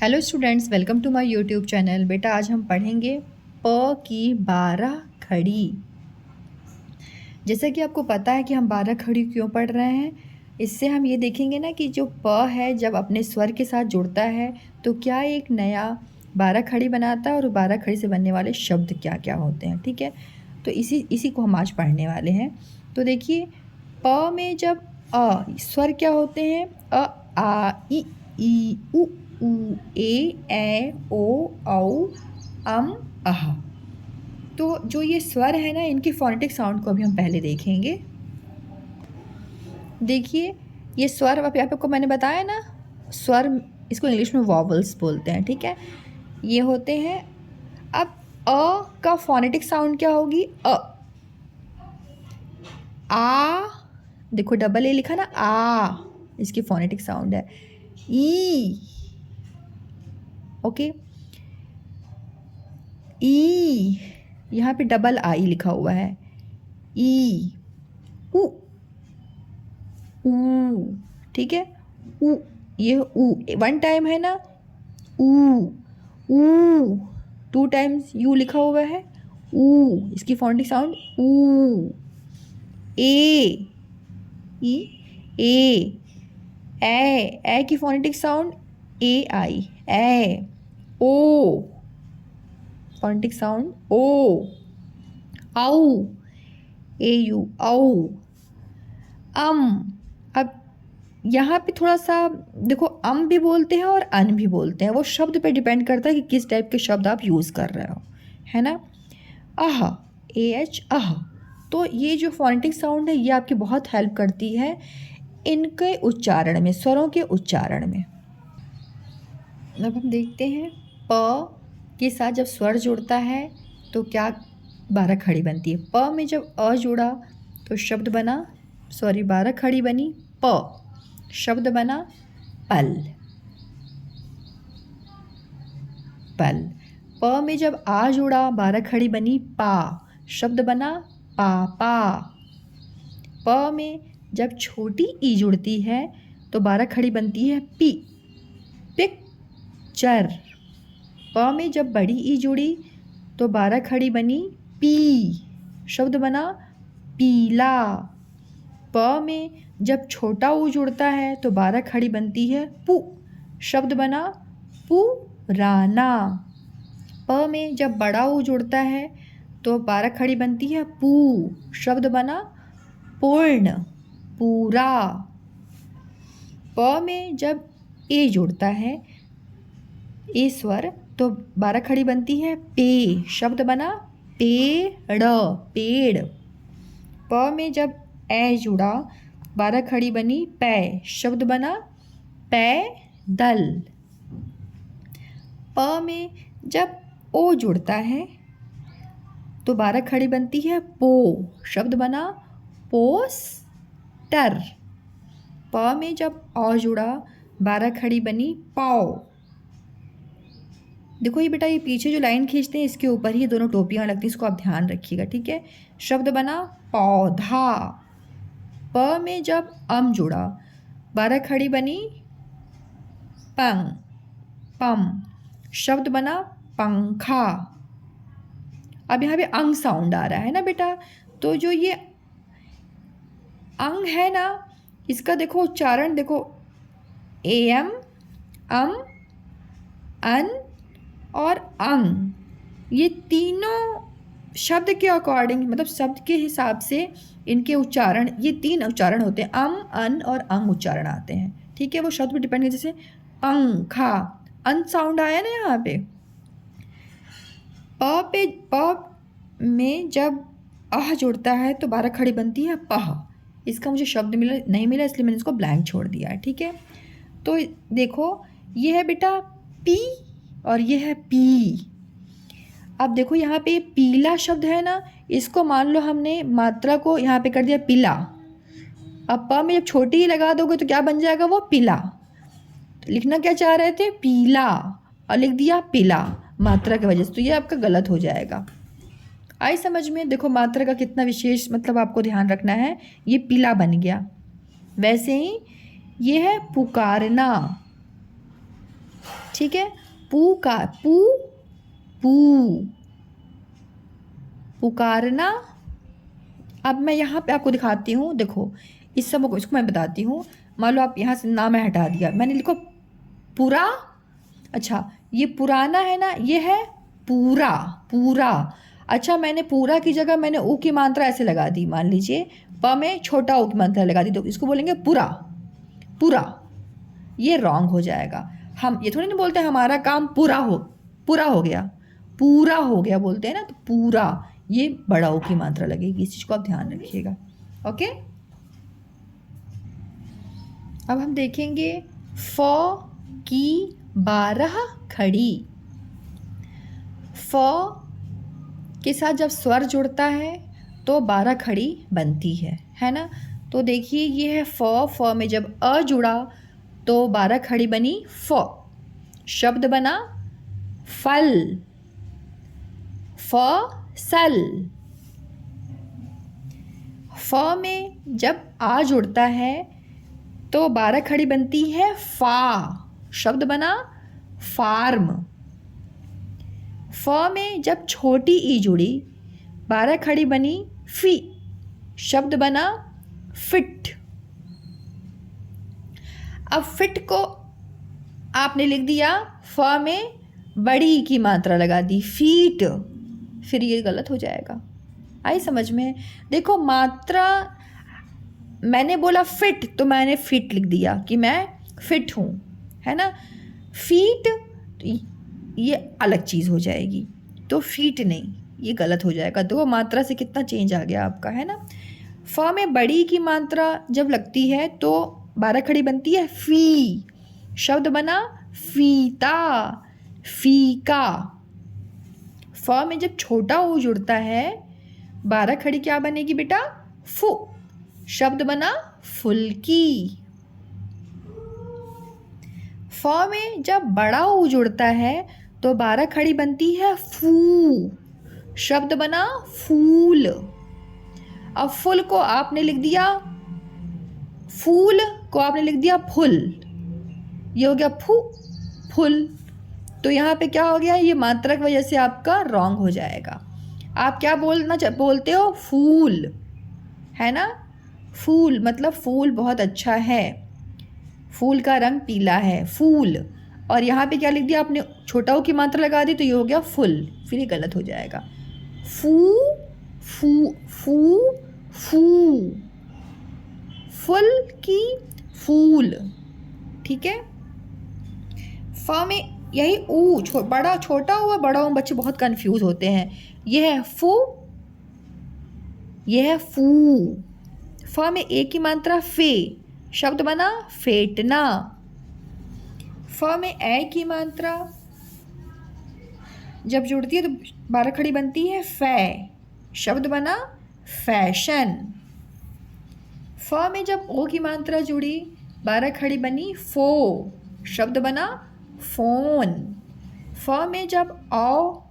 Hello students, welcome to my YouTube channel. बेटा आज हम पढ़ेंगे प की 12 खड़ी। जैसा कि आपको पता है कि हम 12 खड़ी क्यों पढ़ रहे हैं, इससे हम ये देखेंगे ना कि जो प है जब अपने स्वर के साथ जुड़ता है तो क्या एक नया 12 खड़ी बनाता है और 12 खड़ी से बनने वाले शब्द क्या क्या होते हैं। ठीक है, तो इसी को हम आज पढ़ने वाले हैं। तो देखिए, प में जब स्वर क्या होते हैं? आ ई उ ए ओ औ अह। तो जो ये स्वर है ना, इनकी फोनेटिक साउंड को अभी हम पहले देखेंगे। देखिए, ये स्वर अब यहाँ पे आपको मैंने बताया ना, स्वर इसको इंग्लिश में वॉवल्स बोलते हैं। ठीक है, ये होते हैं। अब अ का फोनेटिक साउंड क्या होगी? आ, देखो डबल ए लिखा ना, आ इसकी फोनेटिक साउंड है। ई, ओके, ई, यहाँ पे डबल आई लिखा हुआ है। ई, उ, ऊ, ठीक है, उ, ये ऊ वन टाइम है ना, ऊ, ऊ, टू टाइम्स यू लिखा हुआ है, ऊ, इसकी फोनेटिक साउंड ऊ। ए, ई, ए की फोनेटिक साउंड ए आई, ए। ओ, फोनेटिक साउंड ओ। औ, ए यू, औ। अब यहाँ पे थोड़ा सा देखो, भी बोलते हैं और अन भी बोलते हैं। वो शब्द पे डिपेंड करता है कि किस टाइप के शब्द आप यूज़ कर रहे हो, है ना। अह, ए एच, अह। तो ये जो फोनेटिक साउंड है ये आपकी बहुत हेल्प करती है इनके उच्चारण में, स्वरों के उच्चारण में। अब हम देखते हैं प के साथ जब स्वर जुड़ता है तो क्या 12 खड़ी बनती है। प में जब अ जुड़ा तो शब्द बना, 12 खड़ी बनी प, शब्द बना पल। पल। प में जब आ जुड़ा 12 खड़ी बनी पा, शब्द बना पापा। प में जब छोटी ई जुड़ती है तो 12 खड़ी बनती है पी, पिक्चर। प में जब बड़ी ई जुड़ी तो 12 खड़ी बनी पी, शब्द बना पीला। प में जब छोटा ऊ जुड़ता है तो 12 खड़ी बनती है पु, शब्द बना पुराना। प में जब बड़ा ऊ जुड़ता है तो 12 खड़ी बनती है पू, शब्द बना पूर्ण, पूरा। प में जब ए जुड़ता है, ए स्वर, तो 12 खड़ी बनती है पे, शब्द बना पेड़, पेड़। प में जब ए जुड़ा 12 खड़ी बनी पै, शब्द बना पैदल। प में जब ओ जुड़ता है तो 12 खड़ी बनती है पो, शब्द बना पोस्टर। प में जब औ जुड़ा 12 खड़ी बनी पाओ। देखो ये बेटा, ये पीछे जो लाइन खींचते हैं इसके ऊपर ही दोनों टोपियां लगती हैं, इसको आप ध्यान रखिएगा। ठीक है, शब्द बना पौधा। प में जब जुड़ा 12 खड़ी बनी पंग, पम, शब्द बना पंखा। अब यहाँ पे अंग साउंड आ रहा है ना बेटा, तो जो ये अंग है ना, इसका देखो उच्चारण, देखो एम, अन और अंग, ये तीनों शब्द के अकॉर्डिंग, मतलब शब्द के हिसाब से इनके उच्चारण, ये 3 उच्चारण होते हैं, अन और अंग उच्चारण आते हैं। ठीक है, वो शब्द पर डिपेंड है, जैसे पंखा, अन साउंड आया ना यहाँ पे। प में जब आह जुड़ता है तो 12 खड़ी बनती है पह। इसका मुझे शब्द नहीं मिला, इसलिए मैंने इसको ब्लैंक छोड़ दिया है। ठीक है, तो देखो ये है बेटा पी और ये है पी। अब देखो यहाँ पे पीला शब्द है ना, इसको मान लो हमने मात्रा को यहाँ पे कर दिया पीला। अब प में जब छोटी ही लगा दोगे तो क्या बन जाएगा? वो पीला। तो लिखना क्या चाह रहे थे? पीला, और लिख दिया पीला मात्रा की वजह से, तो ये आपका गलत हो जाएगा। आई समझ में? देखो मात्रा का कितना विशेष मतलब आपको ध्यान रखना है। ये पीला बन गया। वैसे ही ये है पुकारना, ठीक है। पू का पू, पू, पुकारना। अब मैं यहाँ पे आपको दिखाती हूँ, देखो इस सब को, इसको मैं बताती हूँ। मान लो आप यहाँ से ना मैं हटा दिया, मैंने लिखो पूरा। अच्छा ये पुराना है ना, ये है पूरा, पूरा। अच्छा मैंने पूरा की जगह मैंने ऊ की मात्रा ऐसे लगा दी, मान लीजिए प में छोटा ऊ की मात्रा लगा दी, तो इसको बोलेंगे पूरा, पूरा। ये रॉन्ग हो जाएगा। हम ये थोड़ी नहीं बोलते हमारा काम पूरा हो गया, पूरा हो गया बोलते हैं ना, तो पूरा ये बड़ा ऊ की मात्रा लगेगी, इस चीज़ को आप ध्यान रखिएगा। ओके। अब हम देखेंगे फ की 12 खड़ी। फ के साथ जब स्वर जुड़ता है तो 12 खड़ी बनती है ना। तो देखिए ये है फ में जब अ जुड़ा तो 12 खड़ी बनी फ। शब्द बना फल, फसल। फ में जब आ जुड़ता है तो 12 खड़ी बनती है फा। शब्द बना फार्म। फ में जब छोटी ई जुड़ी 12 खड़ी बनी फी। शब्द बना फिट। अब फिट को आपने लिख दिया फ में बड़ी की मात्रा लगा दी फीट, फिर ये गलत हो जाएगा। आई समझ में? देखो मात्रा, मैंने बोला फिट तो मैंने फिट लिख दिया कि मैं फिट हूँ, है ना। फीट ये अलग चीज़ हो जाएगी, तो फीट नहीं, ये गलत हो जाएगा। दो मात्रा से कितना चेंज आ गया आपका, है ना। फ में बड़ी की मात्रा जब लगती है तो 12 खड़ी बनती है फी। शब्द बना फीता, फीका। फ में जब छोटा ऊ जुड़ता है 12 खड़ी क्या बनेगी बेटा? फु। शब्द बना फुल्की। फ में जब बड़ा ऊ जुड़ता है तो 12 खड़ी बनती है फू। शब्द बना फूल। अब फुल को आपने लिख दिया, फूल को आपने लिख दिया फुल, ये हो गया फू, फुल। तो यहाँ पे क्या हो गया? ये मात्रा की वजह से आपका रॉन्ग हो जाएगा। आप क्या बोलते हो? फूल, है ना। फूल मतलब फूल बहुत अच्छा है, फूल का रंग पीला है, फूल। और यहाँ पे क्या लिख दिया आपने? छोटा ऊ की मात्रा लगा दी, तो ये हो गया फुल, फिर ये गलत हो जाएगा। फू, फू, फू, फू, फुल की फूल, ठीक है। फ में यही ऊ बड़ा, छोटा ऊ और बड़ा ऊ, बच्चे बहुत कंफ्यूज होते हैं। यह है फू, यह है फू। फ में ए की मात्रा फे। शब्द बना फेटना। फ में ए की मात्रा जब जुड़ती है तो 12 खड़ी बनती है फै। शब्द बना फैशन। फ में जब ओ की मात्रा जुड़ी 12 खड़ी बनी फो। शब्द बना फोन। फ में जब औ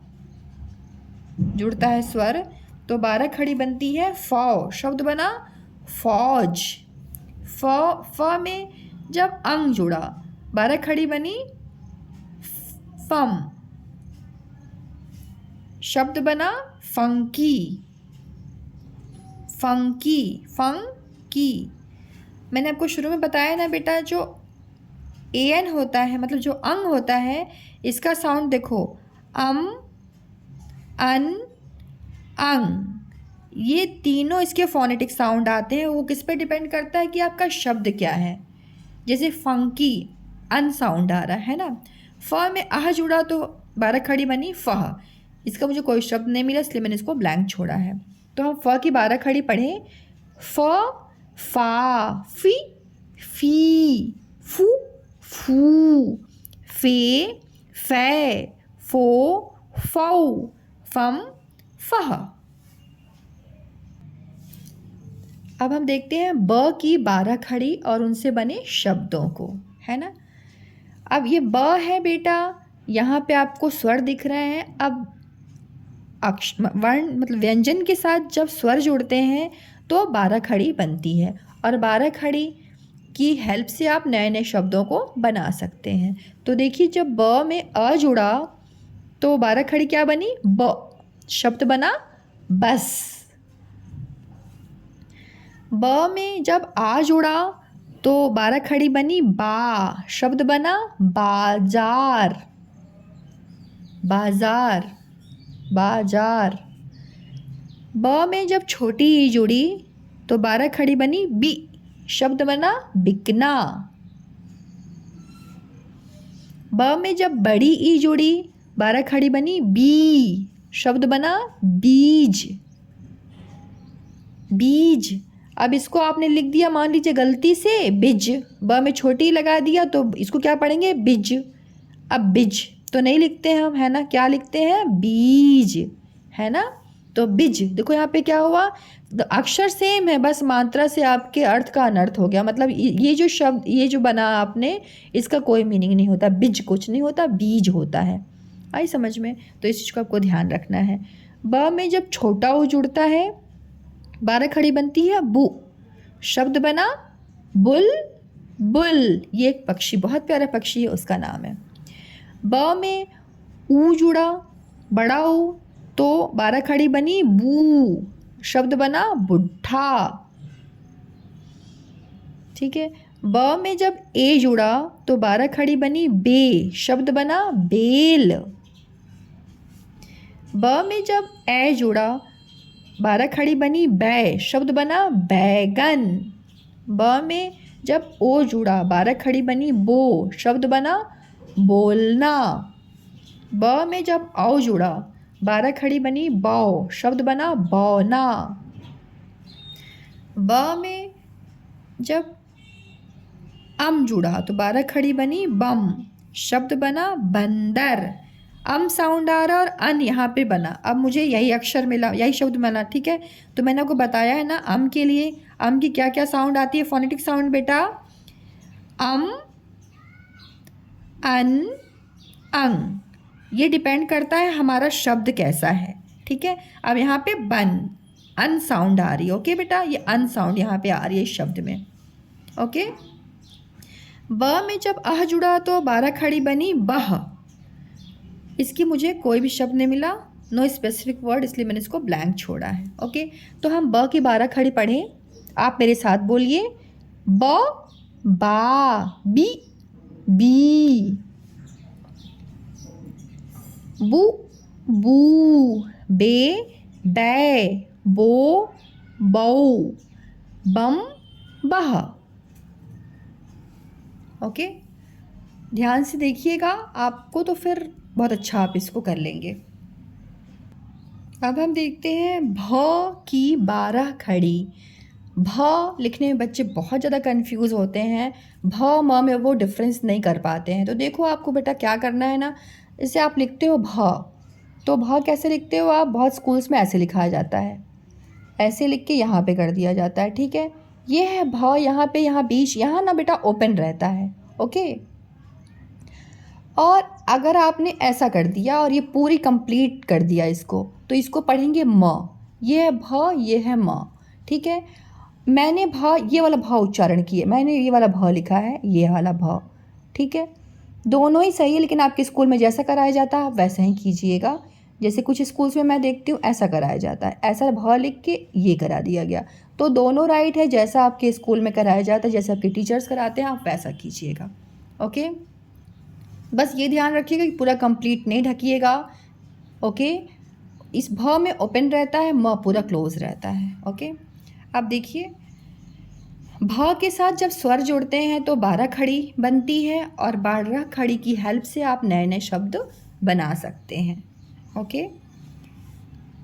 जुड़ता है स्वर तो 12 खड़ी बनती है फौ। शब्द बना फौज। फ में जब अंग जुड़ा 12 खड़ी बनी फम। शब्द बना फंकी, फंकी, फंकी। मैंने आपको शुरू में बताया ना बेटा, जो एन होता है मतलब जो अंग होता है, इसका साउंड देखो, अन, अंग, ये तीनों इसके फोनेटिक साउंड आते हैं। वो किस पे डिपेंड करता है कि आपका शब्द क्या है। जैसे फंकी अन साउंड आ रहा है ना। फ में आह जुड़ा तो 12 खड़ी बनी फह। इसका मुझे कोई शब्द नहीं मिला इसलिए मैंने इसको ब्लैंक छोड़ा है। तो हम फ की 12 खड़ी पढ़ें, फ, फा, फी, फी, फू, फू, फे, फै, फो, फौ, फम, फह। अब हम देखते हैं ब की 12 खड़ी और उनसे बने शब्दों को, है ना। अब ये ब है बेटा, यहाँ पे आपको स्वर दिख रहे हैं। अब वर्ण मतलब व्यंजन के साथ जब स्वर जुड़ते हैं तो 12 खड़ी बनती है। और 12 खड़ी की हेल्प से आप नए नए शब्दों को बना सकते हैं। तो देखिए, जब ब में अ जुड़ा तो 12 खड़ी क्या बनी? ब। शब्द बना बस। ब में जब आ जुड़ा तो 12 खड़ी बनी बा। शब्द बना बाजार। बाजार, बाजार। ब में जब छोटी ई जुड़ी तो 12 खड़ी बनी बी। शब्द बना बिकना। ब में जब बड़ी ई जुड़ी 12 खड़ी बनी बी। शब्द बना बीज। बीज। अब इसको आपने लिख दिया मान लीजिए गलती से बिज, ब में छोटी लगा दिया तो इसको क्या पढ़ेंगे? बिज। अब बिज तो नहीं लिखते हम, है ना, क्या लिखते हैं? बीज, है ना। तो बिज, देखो यहाँ पे क्या हुआ, अक्षर सेम है, बस मात्रा से आपके अर्थ का अनर्थ हो गया। मतलब ये जो शब्द ये जो बना आपने, इसका कोई मीनिंग नहीं होता। बिज कुछ नहीं होता, बीज होता है। आई समझ में? तो इस चीज़ को आपको ध्यान रखना है। ब में जब छोटा ऊ जुड़ता है 12 खड़ी बनती है बू। शब्द बना बुल बुल। ये एक पक्षी, बहुत प्यारा पक्षी है, उसका नाम है। ब में ऊ जुड़ा बड़ा ऊ तो 12 खड़ी बनी बू। शब्द बना बुढ़ा। ठीक है। ब में जब ए जुड़ा तो 12 खड़ी बनी बे। शब्द बना बेल। ब में जब ए जुड़ा 12 खड़ी बनी बै। शब्द बना बैगन। ब में जब ओ जुड़ा 12 खड़ी बनी बो। शब्द बना बोलना। ब में जब औ जुड़ा 12 खड़ी बनी बौ। शब्द बना बौना। ब में जब अम जुड़ा तो 12 खड़ी बनी बम। शब्द बना बंदर। अम साउंड आ रहा और अन यहाँ पे बना। अब मुझे यही अक्षर मिला, यही शब्द मिला, ठीक है। तो मैंने आपको बताया है ना, अम के लिए अम की क्या क्या साउंड आती है, फोनेटिक साउंड बेटा। अम, अन, अंग। ये डिपेंड करता है हमारा शब्द कैसा है, ठीक है। अब यहाँ पे बन, अन साउंड आ रही है, ओके बेटा, ये अन साउंड यहाँ पे आ रही है इस शब्द में, ओके। ब में जब अह जुड़ा तो 12 खड़ी बनी बह। इसकी मुझे कोई भी शब्द नहीं मिला, नो स्पेसिफिक वर्ड, इसलिए मैंने इसको ब्लैंक छोड़ा है, ओके। तो हम ब की 12 खड़ी पढ़ें, आप मेरे साथ बोलिए। ब, बा, बी, बी। बू, बू, बे, बै, बो, बौ, बम, बह। ओके, ध्यान से देखिएगा, आपको तो फिर बहुत अच्छा आप इसको कर लेंगे। अब हम देखते हैं भ की 12 खड़ी। भ लिखने में बच्चे बहुत ज़्यादा कंफ्यूज होते हैं, भ म में वो डिफरेंस नहीं कर पाते हैं। तो देखो आपको बेटा क्या करना है ना, इसे आप लिखते हो भ, तो भ कैसे लिखते हो आप? बहुत स्कूल्स में ऐसे लिखा जाता है, ऐसे लिख के यहाँ पे कर दिया जाता है, ठीक है। ये है भ, यहाँ पे, यहाँ बीच, यहाँ ना बेटा ओपन रहता है, ओके। और अगर आपने ऐसा कर दिया और ये पूरी कंप्लीट कर दिया इसको, तो इसको पढ़ेंगे म। ये है भ, ये है म, ठीक है। मैंने भ, ये वाला भ उच्चारण किए, मैंने ये वाला भ लिखा है, ये वाला भ, ठीक है। दोनों ही सही है, लेकिन आपके स्कूल में जैसा कराया जाता है आप वैसा ही कीजिएगा। जैसे कुछ स्कूल्स में मैं देखती हूँ ऐसा कराया जाता है, ऐसा भ लिख के ये करा दिया गया। तो दोनों राइट है, जैसा आपके स्कूल में कराया जाता है, जैसे आपके टीचर्स कराते हैं, आप वैसा कीजिएगा, ओके। बस ये ध्यान रखिएगा कि पूरा कंप्लीट नहीं ढकिएगा, ओके। इस भ में ओपन रहता है, म पूरा क्लोज रहता है, ओके। अब देखिए, भ के साथ जब स्वर जुड़ते हैं तो 12 खड़ी बनती है, और 12 खड़ी की हेल्प से आप नए नए शब्द बना सकते हैं, ओके।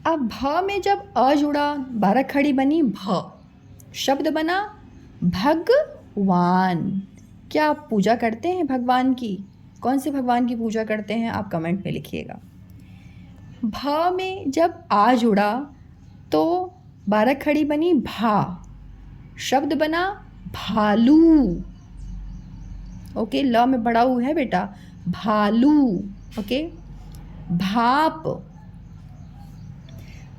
अब भ में जब अ जुड़ा 12 खड़ी बनी भ। शब्द बना भगवान। क्या आप पूजा करते हैं भगवान की? कौन से भगवान की पूजा करते हैं? आप कमेंट में लिखिएगा। भ में जब आ जुड़ा तो 12 खड़ी बनी भा। शब्द बना भालू, ओके। ल में बड़ा ऊ है बेटा, भालू, ओके। भाप।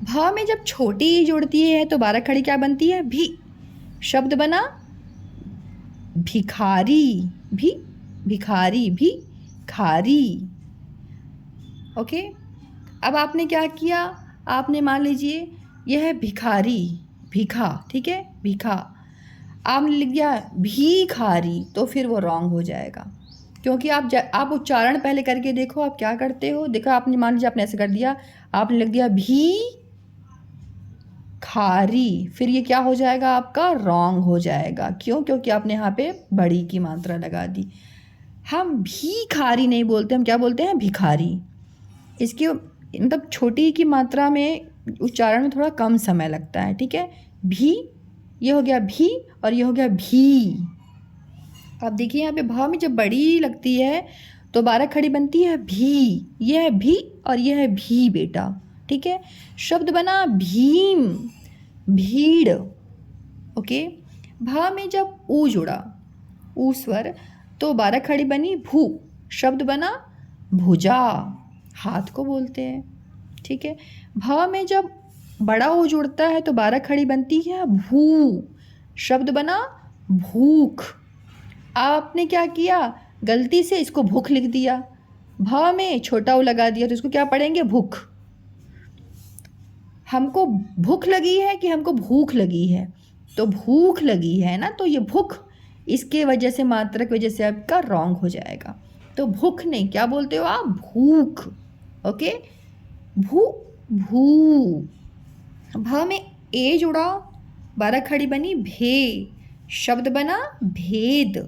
भ में जब छोटी ई जुड़ती है तो 12 खड़ी क्या बनती है? भी। शब्द बना भिखारी, भी भिखारी, भी खारी। ओके, अब आपने क्या किया, आपने मान लीजिए यह है भिखारी, भीखा, ठीक है, भीखा, आपने लिख दिया भिखारी, तो फिर वो रॉन्ग हो जाएगा, क्योंकि आप उच्चारण पहले करके देखो आप क्या करते हो। देखो आपने मान लीजिए आपने ऐसे कर दिया, आपने लिख दिया भी खारी, फिर ये क्या हो जाएगा, आपका रॉन्ग हो जाएगा। क्यों? क्योंकि आपने यहाँ पे बड़ी की मात्रा लगा दी। हम भी खारी नहीं बोलते, हम क्या बोलते हैं, भिखारी। इसकी मतलब छोटी की मात्रा में उच्चारण में थोड़ा कम समय लगता है, ठीक है। भी, ये हो गया भी, और ये हो गया भी। अब देखिए यहाँ पे भ में जब बड़ी लगती है तो 12 खड़ी बनती है भी, ये है भी और ये है भी बेटा, ठीक है। शब्द बना भीम, भीड़। ओके, भा में जब ऊ जुड़ा, ऊ स्वर, तो 12 खड़ी बनी भू, शब्द बना भुजा, हाथ को बोलते हैं, ठीक है। भ में जब बड़ा ऊ जुड़ता है तो 12 खड़ी बनती है भू, शब्द बना भूख। आपने क्या किया, गलती से इसको भूख लिख दिया, भ में छोटा ऊ लगा दिया, तो इसको क्या पढ़ेंगे, भूख। हमको भूख लगी है कि हमको भूख लगी है, तो भूख लगी है ना, तो ये भूख, इसके वजह से मात्रा की वजह से आपका रॉन्ग हो जाएगा। तो भूख नहीं, क्या बोलते हो आप, भूख। ओके, भू, भू। भ में ए जुड़ा, 12 खड़ी बनी भे, शब्द बना भेद।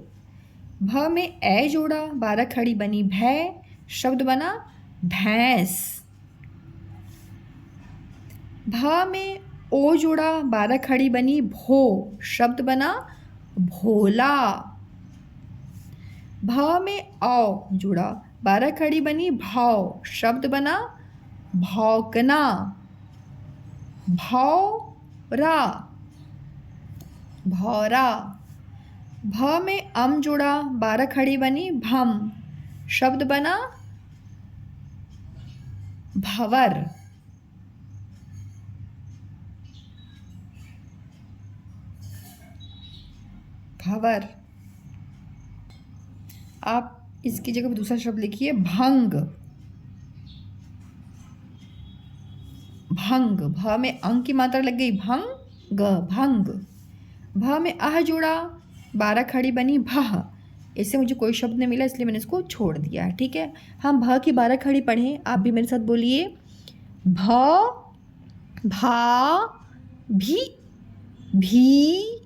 भ में ए जोड़ा, 12 खड़ी बनी भै, शब्द बना भैंस। भ में ओ जोड़ा, 12 खड़ी बनी भो, शब्द बना भोला। भ में औ जुड़ा, 12 खड़ी बनी भौ, शब्द बना भौंकना, भौरा, भौरा। भ में अम जुड़ा, 12 खड़ी बनी भम, शब्द बना भंवर। भंवर। आप इसकी जगह पर दूसरा शब्द लिखिए भंग, भंग। भ में अंग की मात्रा लग गई भंग, भंग। भ में अह जुड़ा, 12 खड़ी बनी भह, इससे मुझे कोई शब्द नहीं मिला इसलिए मैंने इसको छोड़ दिया है, ठीक है। हम भ की 12 खड़ी पढ़ें, आप भी मेरे साथ बोलिए, भ, भा, भी, भी,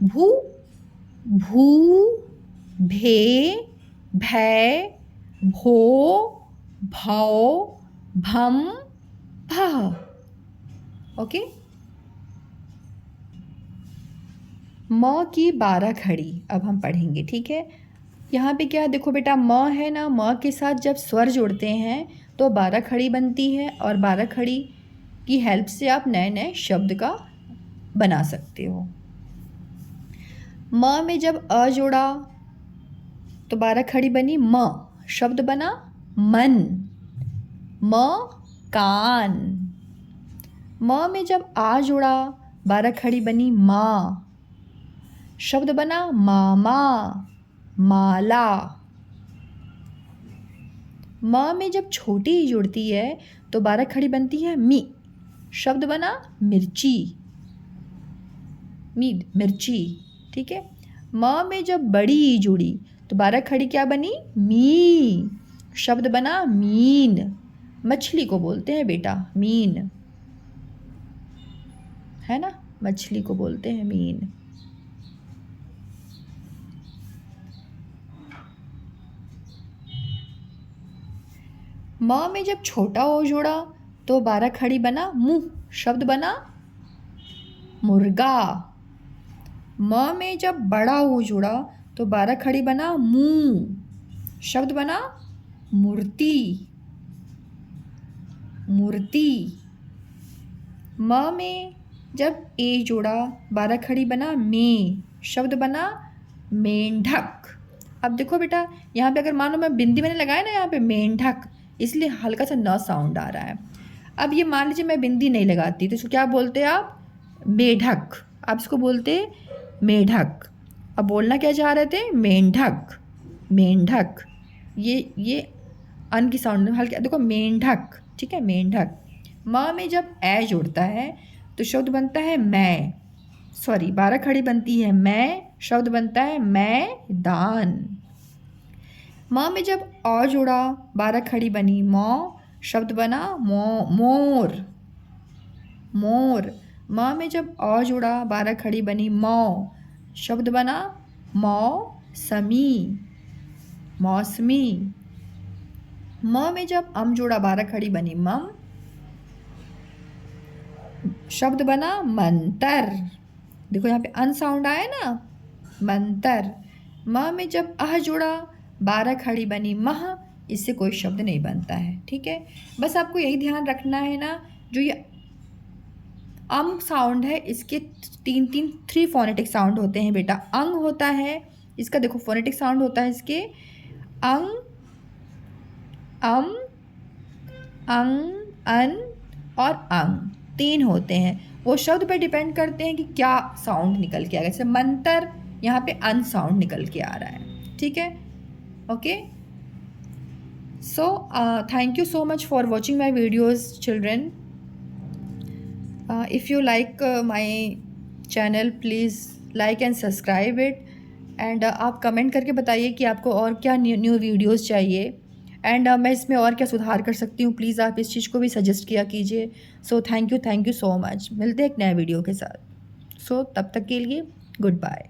भू, भू, भे, भै, भो, भौ, भम, भह। ओके, म की 12 खड़ी अब हम पढ़ेंगे, ठीक है। यहाँ पे क्या देखो बेटा, म है ना, म के साथ जब स्वर जोड़ते हैं तो 12 खड़ी बनती है, और 12 खड़ी की हेल्प से आप नए नए शब्द का बना सकते हो। म में जब अ जोड़ा तो 12 खड़ी बनी म, शब्द बना मन, म कान। म में जब आ जोड़ा, 12 खड़ी बनी माँ, शब्द बना मामा, माला। म में जब छोटी ई जुड़ती है तो 12 खड़ी बनती है मी, शब्द बना मिर्ची, मीड, मिर्ची, ठीक है। म में जब बड़ी ई जुड़ी तो 12 खड़ी क्या बनी, मी, शब्द बना मीन, मछली को बोलते हैं बेटा मीन, है ना, मछली को बोलते हैं मीन। म में जब छोटा ओ जोड़ा तो 12 खड़ी बना मुंह, शब्द बना मुर्गा। म में जब बड़ा ओ जुड़ा तो 12 खड़ी बना मुंह, शब्द बना मूर्ति, मूर्ति। म में जब ए जोड़ा, 12 खड़ी बना में, शब्द बना मेंढक। अब देखो बेटा, यहाँ पे अगर मानो मैं बिंदी मैंने लगाया ना यहाँ पे मेंढक, इसलिए हल्का सा न साउंड आ रहा है। अब ये मान लीजिए मैं बिंदी नहीं लगाती तो इसको क्या बोलते हैं आप, मेढक, आप इसको बोलते मेढक। अब बोलना क्या चाह रहे थे, मेंढक, मेंढक। ये अन की साउंड हल्के, देखो मेंढक, ठीक है, मेंढक। माँ में जब ए जुड़ता है तो शब्द बनता है मैं, सॉरी 12 खड़ी बनती है मैं, शब्द बनता है मैदान। माँ में जब औ जुड़ा 12 खड़ी बनी मौ, शब्द बना मोर, मोर। माँ में जब औ जुड़ा 12 खड़ी बनी मौ, शब्द बना मौसमी, मौसमी। म में जब अम जुड़ा 12 खड़ी बनी मम, शब्द बना मंतर। देखो यहाँ पे अन साउंड आया ना, मंतर। म में जब अह जुड़ा 12 खड़ी बनी मह, इससे कोई शब्द नहीं बनता है, ठीक है। बस आपको यही ध्यान रखना है ना, जो ये अम साउंड है इसके थ्री फोनेटिक साउंड होते हैं बेटा। अंग होता है इसका, देखो फोनेटिक साउंड होता है इसके अंग, अम, अंग, अन और अंग, 3 होते हैं। वो शब्द पे डिपेंड करते हैं कि क्या साउंड निकल के आ रहा है। जैसे मंतर, यहाँ पे अन साउंड निकल के आ रहा है, ठीक है, okay. So thank you so much for watching my videos, children. If you like my channel, please like and subscribe it. And आप कमेंट करके बताइए कि आपको और क्या न्यू वीडियोस चाहिए, एंड मैं इसमें और क्या सुधार कर सकती हूँ। प्लीज़ आप इस चीज़ को भी सजेस्ट किया कीजिए। So thank you so much. मिलते हैं एक नए वीडियो के साथ। सो तब तक के लिए गुड बाय।